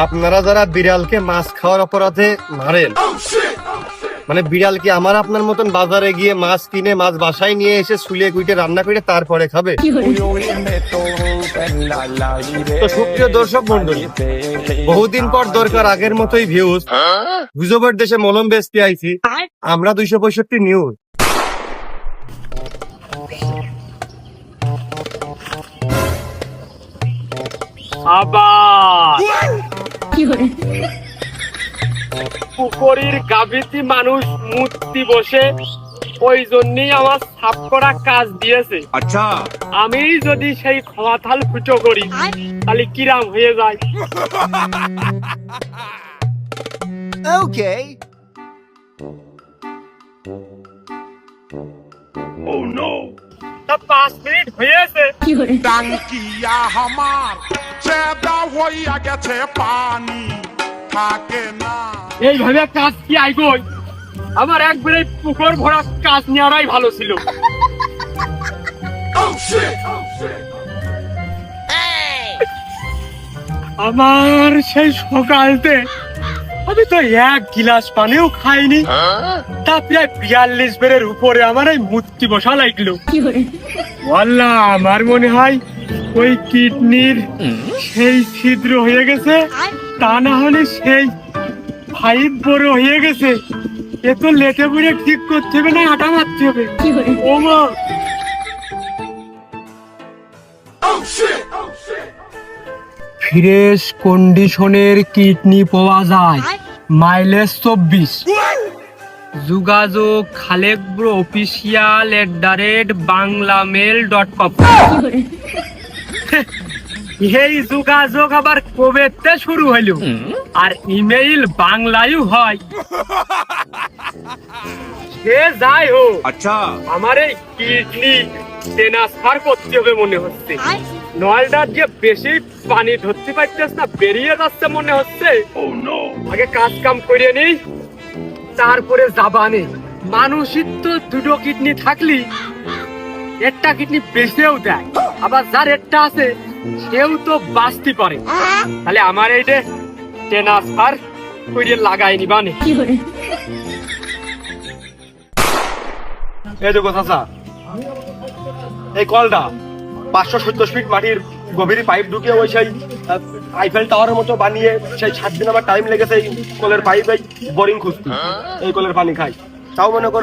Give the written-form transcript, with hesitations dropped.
আপনারা যারা বিড়ালকে মাছ খাওয়ার অপরাধে মারেন, মানে বিড়াল কি আমার আপনার মতন বাজারে গিয়ে মাছ কিনে মাছ বাসায় নিয়ে এসে শুলে কুইটে রান্না করে তারপরে খাবে? তো সুপ্রিয় দর্শক মন্ডলী, বহুদিন পর দরকার আগের মতোই ভিউজ। গুজবের দেশে মলম বেচতে আইছি আমরা 265 নিউজ। আবার পুকুরির গাভীতি মানুষ মূর্তি বসে, ওই জন্যই আমার সাফ করা কাজ দিয়েছে। আচ্ছা, আমি যদি সেই খোয়া থাল ফুটো করি তাহলে কিরাম হয়ে যায়। ওকে। তা 5 মিনিট হয়েছে। টাঙ্কিয়া হামার ছেদা হইয়া গেছে, পানি থাকে না। এইভাবে কাজ কি আইগই? আমার একবারে পুকুর ভরা কাজ নেওয়াই ভালো ছিল। আমার সেই সকালতে আমি তো 1 গিলাস পানিও খাইনি, তা প্রায় 42 বেরের উপরে আমার এই মূর্তি বসা লাগলো। আল্লাহ, আমার মনে হয় ওই কিডনির সেই ছিদ্র হয়ে গেছে, তা না হলে সেই 5 বড় হয়ে গেছে। এ তো লেটে পড়ে ঠিক করতে হবে, না আটা মারতে হবে। ও মা, ফ্রেশ কন্ডিশনের কিডনি পাওয়া যায়, মাইলেজ 24। যোগাযোগ খালেক ব্রো অফিসিয়াল @banglamel.com। এই যোগাযোগ আবার কবেতে শুরু হইল, আর ইমেইল বাংলায়ও হয়। সে যাই হোক, আচ্ছা, আমার এই কিডনি ট্রান্সফার করতে হবে মনে হচ্ছে। নলটা যে বেশি পানি ধরতে পারতেছ না, বেরিয়ে যাচ্ছে মনে হচ্ছে। আগে কাজ কাম করে নেই, তারপরে যাবানে। মানুষের তো 2টো কিডনি থাকলি একটা কিডনি বেঁচেও দেয়, আবার যার একটা আছে সেও তো বাঁচতে পারে। তাহলে আমার এই যে ট্রান্সফার করে লাগাই নিবানে। এই দেখো চাচা, এই কলটা 570 ফিট মাটির গভীর পাইপ ঢুকে ওই সেই আইফেল টাওয়ারের মতো বানিয়ে সেই 7 দিন আমার টাইম লেগেছে এই কলের পাইপ, এই বোরিং খুঁজতে, এই কলের পানি খাই। তাও মনে করো